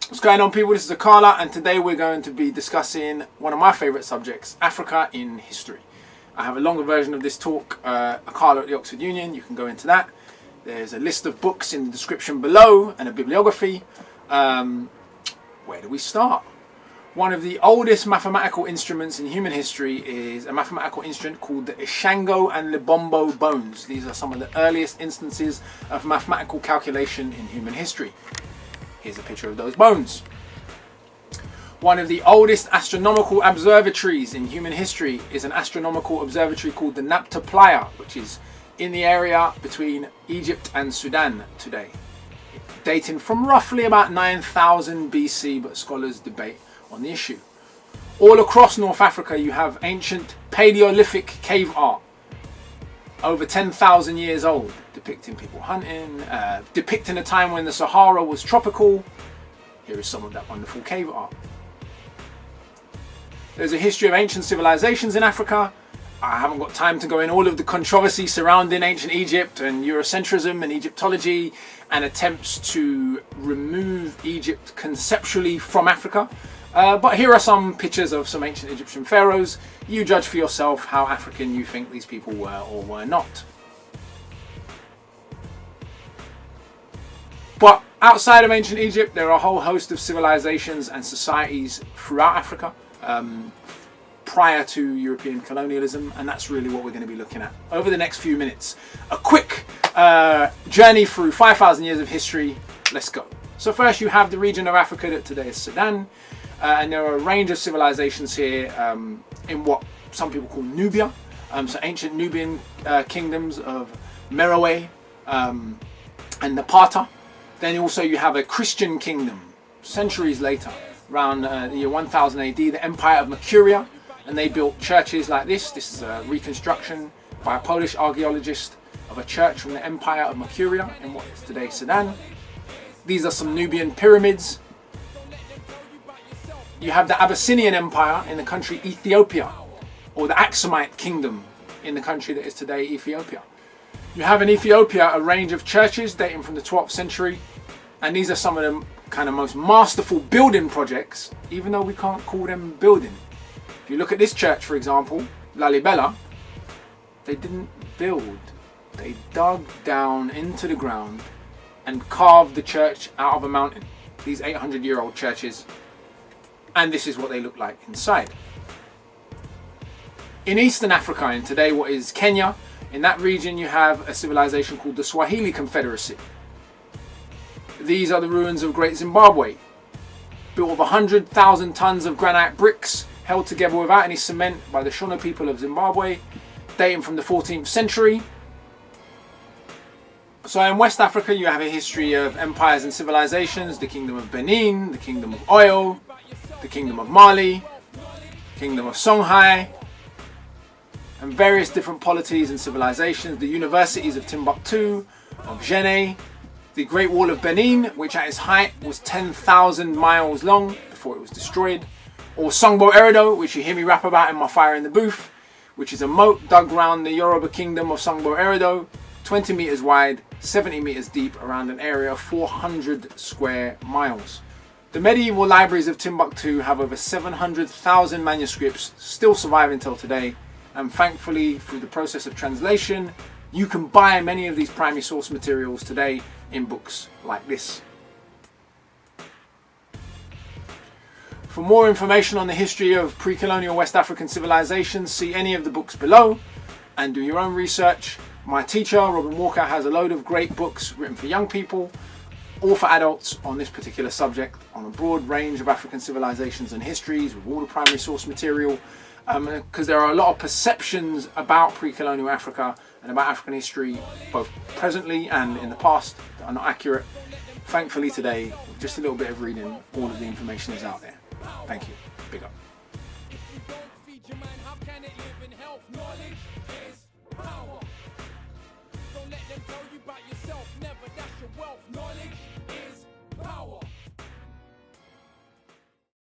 What's going on, people? This is Akala, and today we're going to be discussing one of my favourite subjects, Africa in history. I have a longer version of this talk, Akala at the Oxford Union. You can go into that. There's a list of books in the description below and a bibliography. Where do we start? One of the oldest mathematical instruments in human history is a mathematical instrument called the Ishango and Libombo bones. These are some of the earliest instances of mathematical calculation in human history. Here's a picture of those bones. One of the oldest astronomical observatories in human history is an astronomical observatory called the Nabta Playa, which is in the area between Egypt and Sudan today, dating from roughly about 9000 BC, but scholars debate on the issue. All across North Africa you have ancient Paleolithic cave art, over 10,000 years old, depicting people hunting, depicting a time when the Sahara was tropical. Here is some of that wonderful cave art. There's a history of ancient civilizations in Africa. I haven't got time to go in all of the controversy surrounding ancient Egypt and Eurocentrism and Egyptology and attempts to remove Egypt conceptually from Africa. But here are some pictures of some ancient Egyptian pharaohs. You judge for yourself how African you think these people were or were not. But outside of ancient Egypt, there are a whole host of civilizations and societies throughout Africa prior to European colonialism, and that's really what we're going to be looking at over the next few minutes. A quick journey through 5,000 years of history. Let's go. So first you have the region of Africa that today is Sudan. And there are a range of civilizations here in what some people call Nubia. So ancient Nubian kingdoms of Meroe and Napata. Then also you have a Christian kingdom centuries later, around the year 1000 AD, the Empire of Mercuria. And they built churches like this. This is a reconstruction by a Polish archaeologist of a church from the Empire of Mercuria in what is today Sudan. These are some Nubian pyramids. You have the Abyssinian Empire in the country Ethiopia, or the Aksumite Kingdom in the country that is today Ethiopia. You have in Ethiopia a range of churches dating from the 12th century, and these are some of the kind of most masterful building projects, even though we can't call them building. If you look at this church, for example, Lalibela, they didn't build. They dug down into the ground and carved the church out of a mountain. These 800-year-old churches. And this is what they look like inside. In Eastern Africa, in today what is Kenya, in that region you have a civilization called the Swahili Confederacy. These are the ruins of Great Zimbabwe, built of 100,000 tons of granite bricks, held together without any cement by the Shona people of Zimbabwe, dating from the 14th century. So in West Africa you have a history of empires and civilizations, the Kingdom of Benin, the Kingdom of Oyo, the Kingdom of Mali, Kingdom of Songhai, and various different polities and civilizations, the universities of Timbuktu, of Djenné, the Great Wall of Benin, which at its height was 10,000 miles long before it was destroyed, or Songbo Eredo, which you hear me rap about in my Fire in the Booth, which is a moat dug around the Yoruba kingdom of Songbo Eredo, 20 meters wide, 70 meters deep, around an area of 400 square miles. The medieval libraries of Timbuktu have over 700,000 manuscripts still survive until today, and thankfully through the process of translation you can buy many of these primary source materials today in books like this. For more information on the history of pre-colonial West African civilizations, see any of the books below and do your own research. My teacher, Robin Walker, has a load of great books written for young people or for adults on this particular subject, on a broad range of African civilizations and histories with all the primary source material, because there are a lot of perceptions about pre-colonial Africa and about African history, both presently and in the past, that are not accurate. Thankfully today, with just a little bit of reading, all of the information is out there. Thank you. Big up. Don't let them tell you about yourself, never, that's your wealth. Knowledge is power.